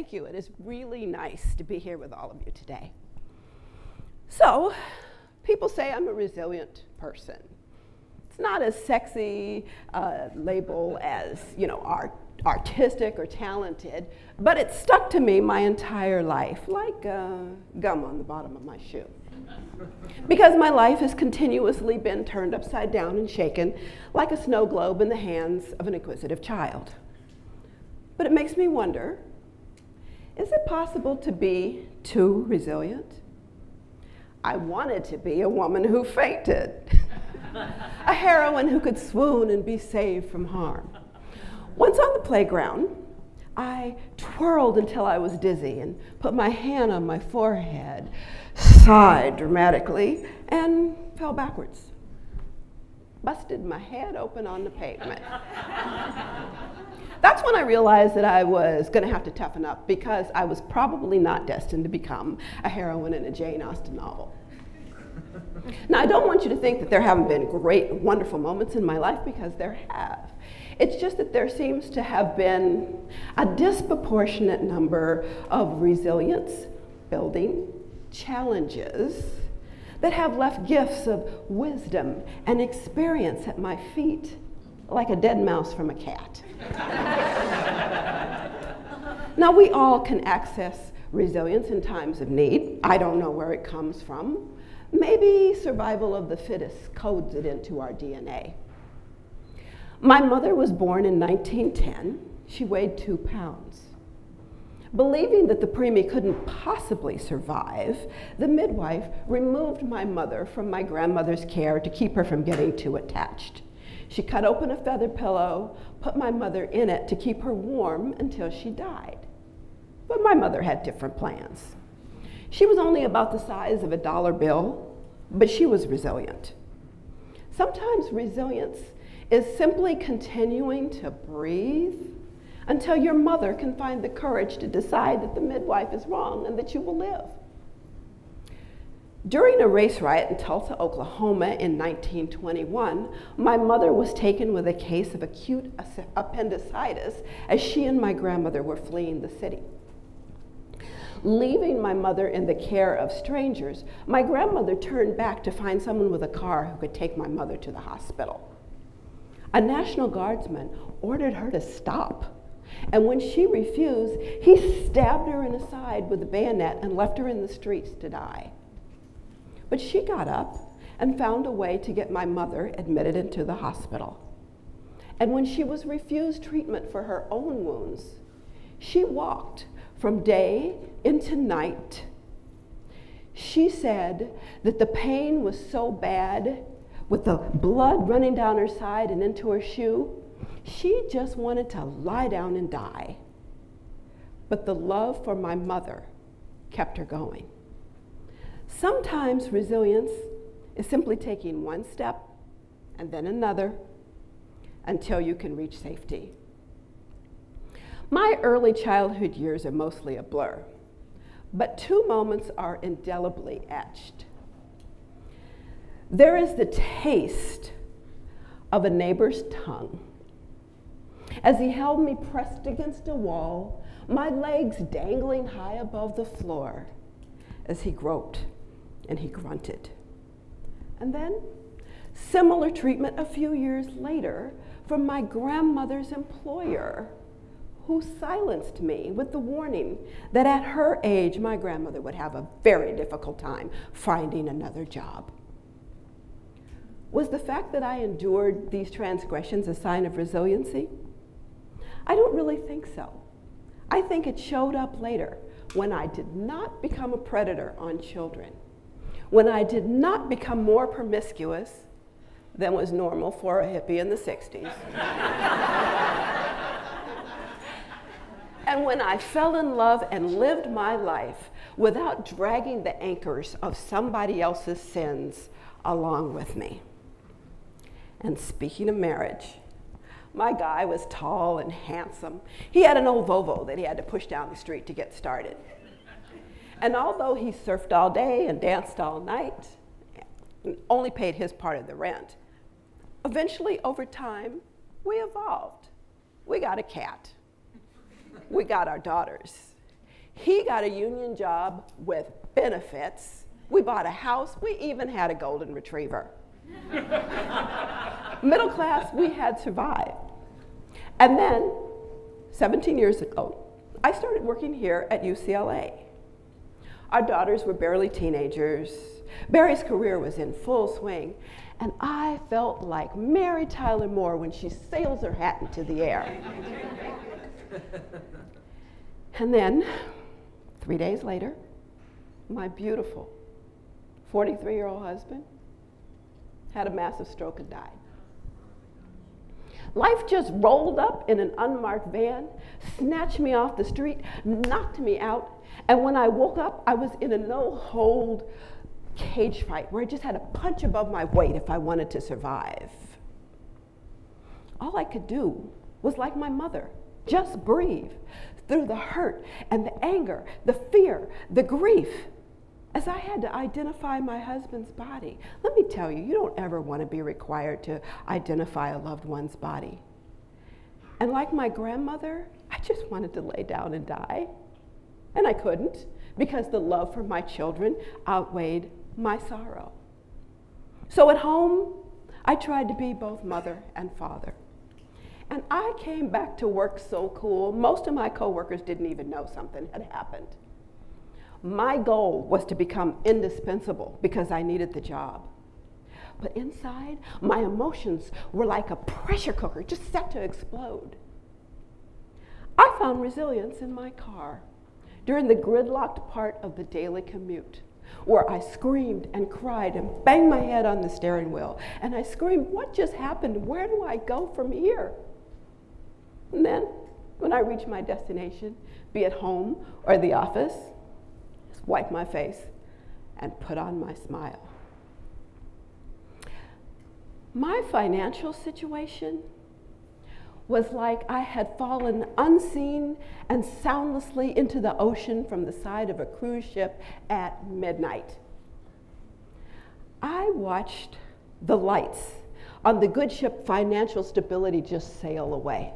Thank you. It is really nice to be here with all of you today. So, people say I'm a resilient person. It's not as sexy a label as, artistic or talented, but it's stuck to me my entire life, like gum on the bottom of my shoe. Because my life has continuously been turned upside down and shaken like a snow globe in the hands of an inquisitive child. But it makes me wonder, is it possible to be too resilient? I wanted to be a woman who fainted, a heroine who could swoon and be saved from harm. Once on the playground, I twirled until I was dizzy and put my hand on my forehead, sighed dramatically, and fell backwards. Busted my head open on the pavement. That's when I realized that I was going to have to toughen up because I was probably not destined to become a heroine in a Jane Austen novel. Now, I don't want you to think that there haven't been great, wonderful moments in my life, because there have. It's just that there seems to have been a disproportionate number of resilience building challenges that have left gifts of wisdom and experience at my feet, like a dead mouse from a cat. Now, we all can access resilience in times of need. I don't know where it comes from. Maybe survival of the fittest codes it into our DNA. My mother was born in 1910. She weighed 2 pounds. Believing that the preemie couldn't possibly survive, the midwife removed my mother from my grandmother's care to keep her from getting too attached. She cut open a feather pillow, put my mother in it to keep her warm until she died. But my mother had different plans. She was only about the size of a dollar bill, but she was resilient. Sometimes resilience is simply continuing to breathe until your mother can find the courage to decide that the midwife is wrong and that you will live. During a race riot in Tulsa, Oklahoma in 1921, my mother was taken with a case of acute appendicitis as she and my grandmother were fleeing the city. Leaving my mother in the care of strangers, my grandmother turned back to find someone with a car who could take my mother to the hospital. A National Guardsman ordered her to stop, and when she refused, he stabbed her in the side with a bayonet and left her in the streets to die. But she got up and found a way to get my mother admitted into the hospital. And when she was refused treatment for her own wounds, she walked from day into night. She said that the pain was so bad, with the blood running down her side and into her shoe, she just wanted to lie down and die. But the love for my mother kept her going. Sometimes resilience is simply taking one step and then another until you can reach safety. My early childhood years are mostly a blur, but 2 moments are indelibly etched. There is the taste of a neighbor's tongue as he held me pressed against a wall, my legs dangling high above the floor as he groped and he grunted. And then similar treatment a few years later from my grandmother's employer, who silenced me with the warning that at her age, my grandmother would have a very difficult time finding another job. Was the fact that I endured these transgressions a sign of resiliency? I don't really think so. I think it showed up later when I did not become a predator on children, when I did not become more promiscuous than was normal for a hippie in the 60s. And when I fell in love and lived my life without dragging the anchors of somebody else's sins along with me. And speaking of marriage, my guy was tall and handsome. He had an old Volvo that he had to push down the street to get started. And although he surfed all day and danced all night, and only paid his part of the rent, eventually, over time, we evolved. We got a cat. We got our daughters. He got a union job with benefits. We bought a house. We even had a golden retriever. Middle class, we had survived. And then, 17 years ago, I started working here at UCLA. Our daughters were barely teenagers. Barry's career was in full swing, and I felt like Mary Tyler Moore when she sails her hat into the air. And then, 3 days later, my beautiful 43-year-old husband had a massive stroke and died. Life just rolled up in an unmarked van, snatched me off the street, knocked me out, and when I woke up, I was in a no-hold cage fight where I just had to punch above my weight if I wanted to survive. All I could do was like my mother, just breathe through the hurt and the anger, the fear, the grief, as I had to identify my husband's body. Let me tell you, you don't ever want to be required to identify a loved one's body. And like my grandmother, I just wanted to lay down and die. And I couldn't, because the love for my children outweighed my sorrow. So at home, I tried to be both mother and father. And I came back to work so cool, most of my coworkers didn't even know something had happened. My goal was to become indispensable because I needed the job. But inside, my emotions were like a pressure cooker just set to explode. I found resilience in my car during the gridlocked part of the daily commute, where I screamed and cried and banged my head on the steering wheel. And I screamed, what just happened? Where do I go from here? And then, when I reached my destination, be it home or the office, just wipe my face and put on my smile. My financial situation was like I had fallen unseen and soundlessly into the ocean from the side of a cruise ship at midnight. I watched the lights on the good ship Financial Stability just sail away.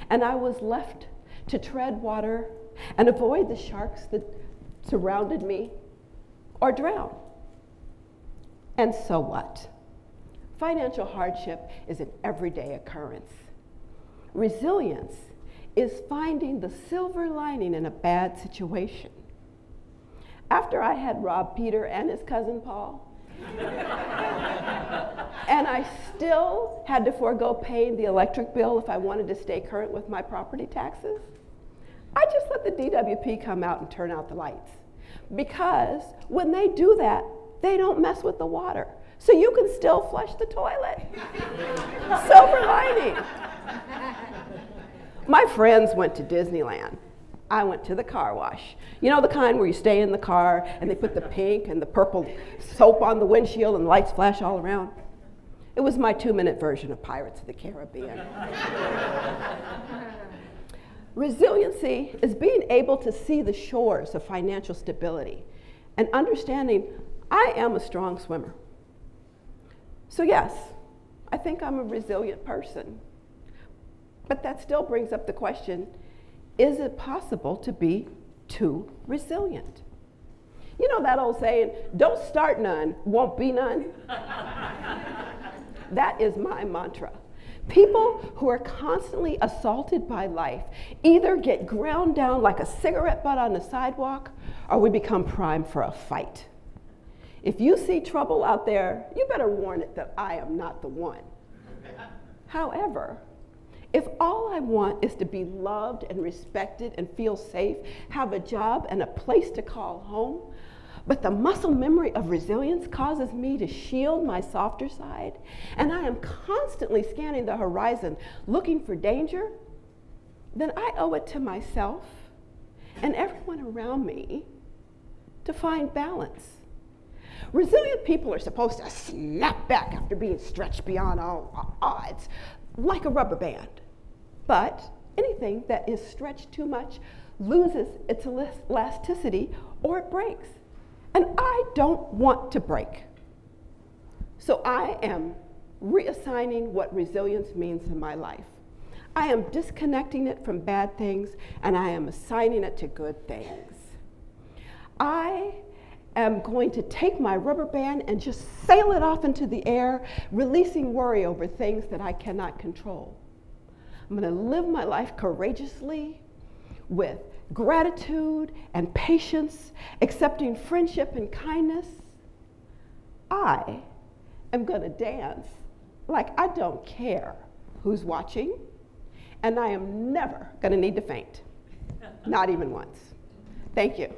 And I was left to tread water and avoid the sharks that surrounded me or drown. And so what? Financial hardship is an everyday occurrence. Resilience is finding the silver lining in a bad situation. After I had robbed Peter and his cousin Paul, and I still had to forego paying the electric bill if I wanted to stay current with my property taxes, I just let the DWP come out and turn out the lights. Because when they do that, they don't mess with the water. So you can still flush the toilet. Silver lining. My friends went to Disneyland. I went to the car wash. You know, the kind where you stay in the car and they put the pink and the purple soap on the windshield and the lights flash all around? It was my 2-minute version of Pirates of the Caribbean. Resiliency is being able to see the shores of financial stability and understanding I am a strong swimmer. So yes, I think I'm a resilient person. But that still brings up the question, is it possible to be too resilient? You know that old saying, don't start none, won't be none? That is my mantra. People who are constantly assaulted by life either get ground down like a cigarette butt on the sidewalk, or we become primed for a fight. If you see trouble out there, you better warn it that I am not the one. However, if all I want is to be loved and respected and feel safe, have a job and a place to call home, but the muscle memory of resilience causes me to shield my softer side, and I am constantly scanning the horizon looking for danger, then I owe it to myself and everyone around me to find balance. Resilient people are supposed to snap back after being stretched beyond all odds, like a rubber band. But anything that is stretched too much loses its elasticity or it breaks. And I don't want to break. So I am reassigning what resilience means in my life. I am disconnecting it from bad things, and I am assigning it to good things. I am going to take my rubber band and just sail it off into the air, releasing worry over things that I cannot control. I'm going to live my life courageously with gratitude and patience, accepting friendship and kindness. I am going to dance like I don't care who's watching, and I am never going to need to faint, not even once. Thank you.